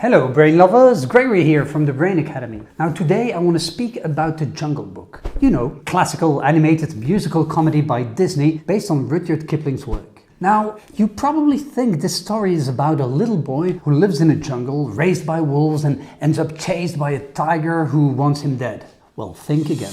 Hello brain lovers, Gregory here from the Brain Academy. Now today I want to speak about The Jungle Book. You know, classical animated musical comedy by Disney based on Rudyard Kipling's work. Now, you probably think this story is about a little boy who lives in a jungle, raised by wolves and ends up chased by a tiger who wants him dead. Well, think again.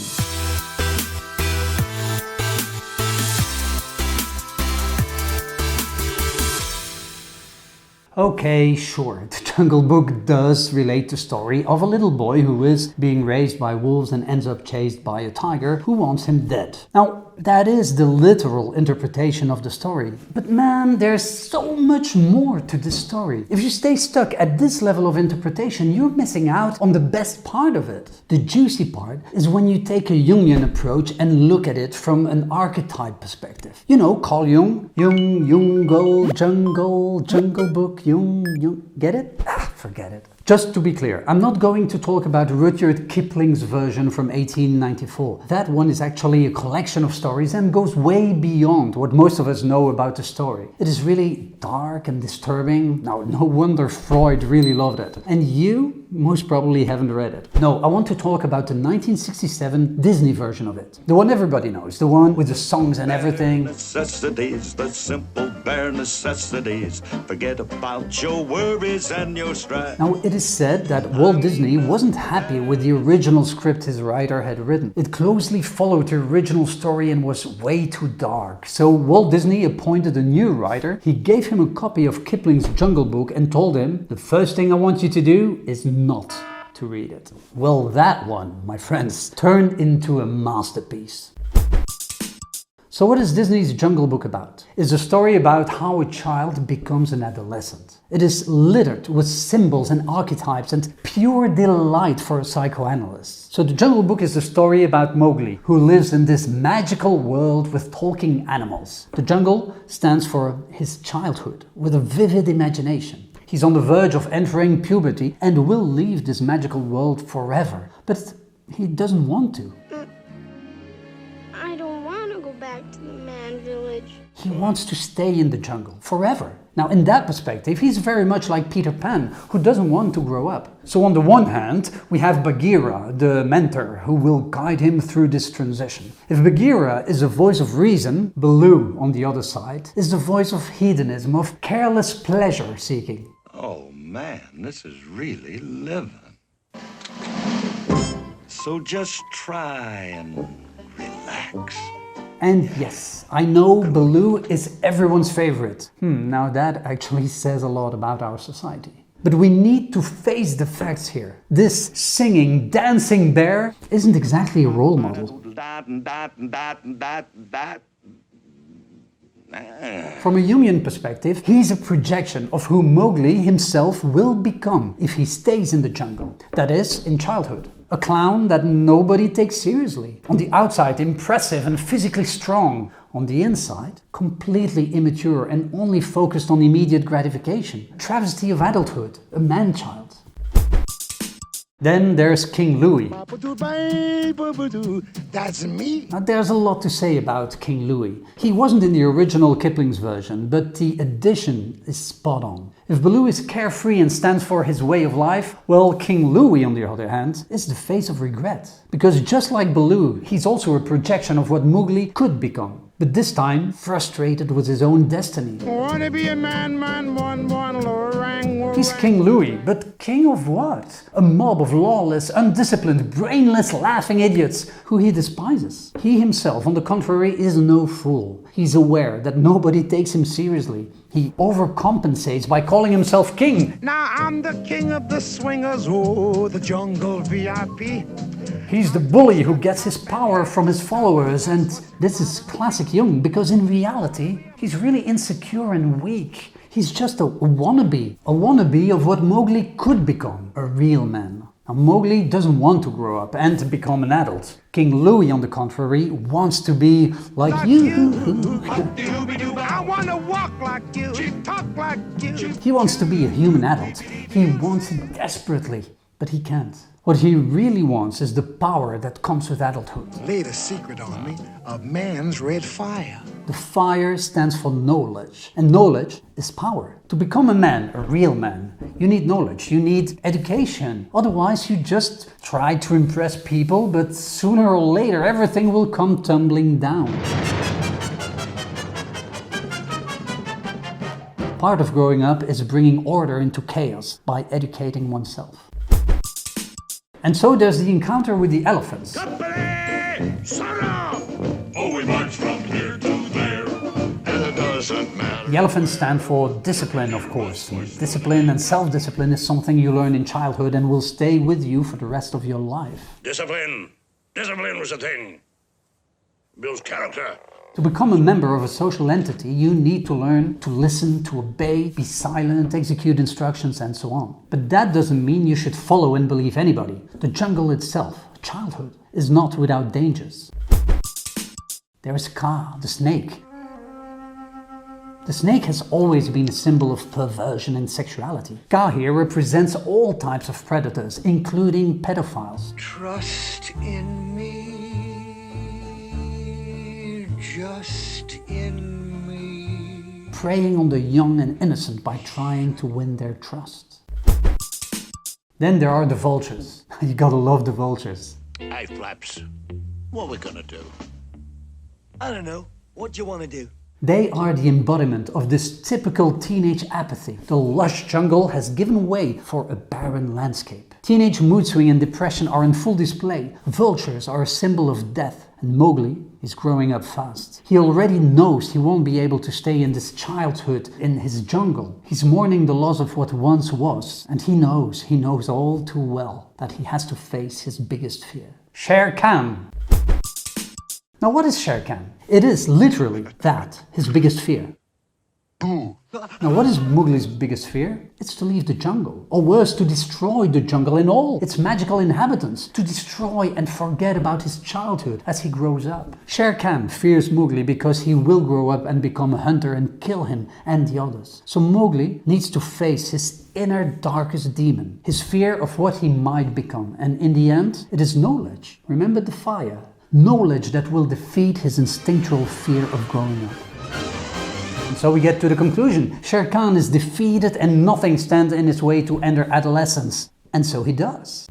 Okay, sure, The Jungle Book does relate the story of a little boy who is being raised by wolves and ends up chased by a tiger who wants him dead. Now, that is the literal interpretation of the story. But man, there's so much more to this story. If you stay stuck at this level of interpretation, you're missing out on the best part of it. The juicy part is when you take a Jungian approach and look at it from an archetype perspective. You know, Carl Jung. Jung, Jungle, Jungle Book, Jung. Get it? Forget it. Just to be clear, I'm not going to talk about Rudyard Kipling's version from 1894. That one is actually a collection of stories and goes way beyond what most of us know about the story. It is really dark and disturbing. Now, no wonder Freud really loved it. And you most probably haven't read it. No, I want to talk about the 1967 Disney version of it. The one everybody knows, the one with the songs and everything. Necessities, the simple bare necessities. Forget about your worries and your strife. Now, it is said that Walt Disney wasn't happy with the original script his writer had written. It closely followed the original story and was way too dark. So Walt Disney appointed a new writer. He gave him a copy of Kipling's Jungle Book and told him, the first thing I want you to do is not to read it. Well, that one, my friends, turned into a masterpiece. So what is Disney's Jungle Book about? It's a story about how a child becomes an adolescent. It is littered with symbols and archetypes and pure delight for a psychoanalyst. So the Jungle Book is a story about Mowgli, who lives in this magical world with talking animals. The jungle stands for his childhood, with a vivid imagination. He's on the verge of entering puberty and will leave this magical world forever. But he doesn't want to. I don't want to go back to the man village. He wants to stay in the jungle forever. Now, in that perspective, he's very much like Peter Pan, who doesn't want to grow up. So on the one hand, we have Bagheera, the mentor, who will guide him through this transition. If Bagheera is the voice of reason, Baloo, on the other side, is the voice of hedonism, of careless pleasure seeking. Oh man, this is really living. So just try and relax. And yes, I know Baloo is everyone's favorite. Now that actually says a lot about our society. But we need to face the facts here. This singing, dancing bear isn't exactly a role model. From a Jungian perspective, he's a projection of who Mowgli himself will become if he stays in the jungle. That is, in childhood. A clown that nobody takes seriously. On the outside, impressive and physically strong. On the inside, completely immature and only focused on immediate gratification. A travesty of adulthood, a man-child. Then there's King Louie. That's me. Now there's a lot to say about King Louie. He wasn't in the original Kipling's version, but the addition is spot on. If Baloo is carefree and stands for his way of life, well, King Louie, on the other hand, is the face of regret. Because just like Baloo, he's also a projection of what Mowgli could become. But this time, frustrated with his own destiny. Wanna be a man, He's King Louie, but king of what? A mob of lawless, undisciplined, brainless, laughing idiots who he despises. He himself, on the contrary, is no fool. He's aware that nobody takes him seriously. He overcompensates by calling himself king. Now I'm the king of the swingers, oh, the jungle VIP. He's the bully who gets his power from his followers, and this is classic Jung, because in reality, he's really insecure and weak. He's just a wannabe of what Mowgli could become, a real man. Now, Mowgli doesn't want to grow up and to become an adult. King Louie, on the contrary, wants to be like you. I want to walk like you, talk like you. He wants to be a human adult. He wants it desperately. But he can't. What he really wants is the power that comes with adulthood. Laid a secret on me of man's red fire. The fire stands for knowledge, and knowledge is power. To become a man, a real man, you need knowledge, you need education. Otherwise, you just try to impress people, but sooner or later everything will come tumbling down. Part of growing up is bringing order into chaos by educating oneself. And so there's the encounter with the elephants. Company! Shut up! Oh, we march from here to there, and it doesn't matter. The elephants stand for discipline, of course. Discipline and self-discipline is something you learn in childhood and will stay with you for the rest of your life. Discipline! Discipline was a thing. Builds character. To become a member of a social entity, you need to learn to listen, to obey, be silent, execute instructions, and so on. But that doesn't mean you should follow and believe anybody. The jungle itself, childhood, is not without dangers. There is Ka, the snake. The snake has always been a symbol of perversion and sexuality. Ka here represents all types of predators, including pedophiles. Trust in me. Just in me. Preying on the young and innocent by trying to win their trust. Then there are the vultures. You gotta love the vultures. Hey, Flaps, what we gonna do? I don't know. What do you want to do? They are the embodiment of this typical teenage apathy. The lush jungle has given way for a barren landscape. Teenage mood swing and depression are in full display. Vultures are a symbol of death, and Mowgli is growing up fast. He already knows he won't be able to stay in this childhood in his jungle. He's mourning the loss of what once was, and he knows all too well that he has to face his biggest fear. Shere Khan. Now what is Shere Khan? It is literally that, his biggest fear. Boo. Now what is Mowgli's biggest fear? It's to leave the jungle, or worse, to destroy the jungle and all its magical inhabitants, to destroy and forget about his childhood as he grows up. Shere Khan fears Mowgli because he will grow up and become a hunter and kill him and the others. So Mowgli needs to face his inner darkest demon, his fear of what he might become, and in the end, it is knowledge. Remember the fire? Knowledge that will defeat his instinctual fear of growing up. And so we get to the conclusion. Shere Khan is defeated and nothing stands in his way to enter adolescence. And so he does.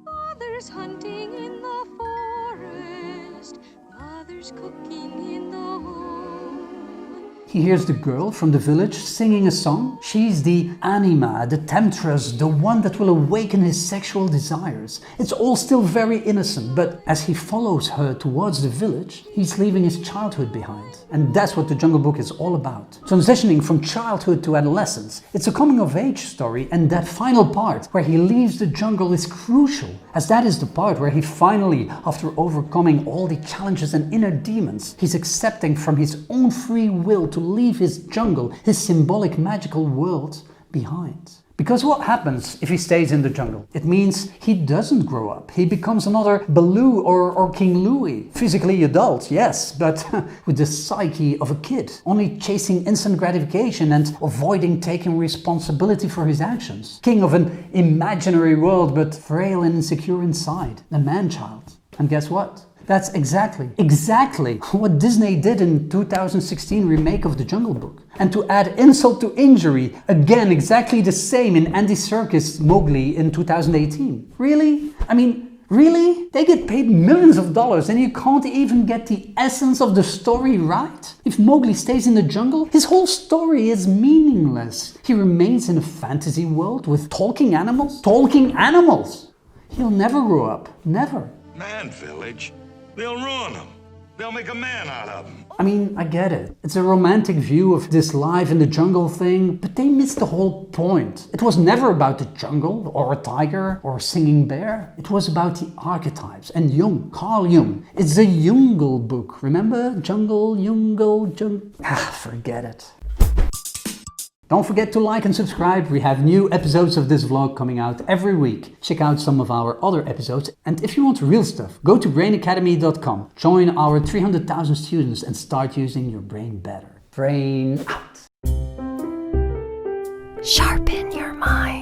Father's hunting in the forest, mother's cooking in the home. He hears the girl from the village singing a song. She's the anima, the temptress, the one that will awaken his sexual desires. It's all still very innocent, but as he follows her towards the village, he's leaving his childhood behind. And that's what the Jungle Book is all about. Transitioning from childhood to adolescence. It's a coming-of-age story, and that final part where he leaves the jungle is crucial, as that is the part where he finally, after overcoming all the challenges and inner demons, he's accepting from his own free will to leave his jungle, his symbolic magical world, behind. Because what happens if he stays in the jungle? It means he doesn't grow up. He becomes another Baloo or King Louie. Physically adult, yes, but with the psyche of a kid, only chasing instant gratification and avoiding taking responsibility for his actions. King of an imaginary world, but frail and insecure inside. A man-child. And guess what? That's exactly what Disney did in 2016 remake of The Jungle Book. And to add insult to injury, again exactly the same in Andy Serkis' Mowgli in 2018. Really? I mean, really? They get paid millions of dollars and you can't even get the essence of the story right? If Mowgli stays in the jungle, his whole story is meaningless. He remains in a fantasy world with talking animals. Talking animals! He'll never grow up. Never. Man village? They'll ruin him. They'll make a man out of him. I mean, I get it. It's a romantic view of this life in the jungle thing, but they missed the whole point. It was never about the jungle, or a tiger, or a singing bear. It was about the archetypes. And Jung, Carl Jung. It's a Jungle book, remember? Jungle, Jungle, forget it. Don't forget to like and subscribe. We have new episodes of this vlog coming out every week. Check out some of our other episodes. And if you want real stuff, go to brainacademy.com. Join our 300,000 students and start using your brain better. Brain out. Sharpen your mind.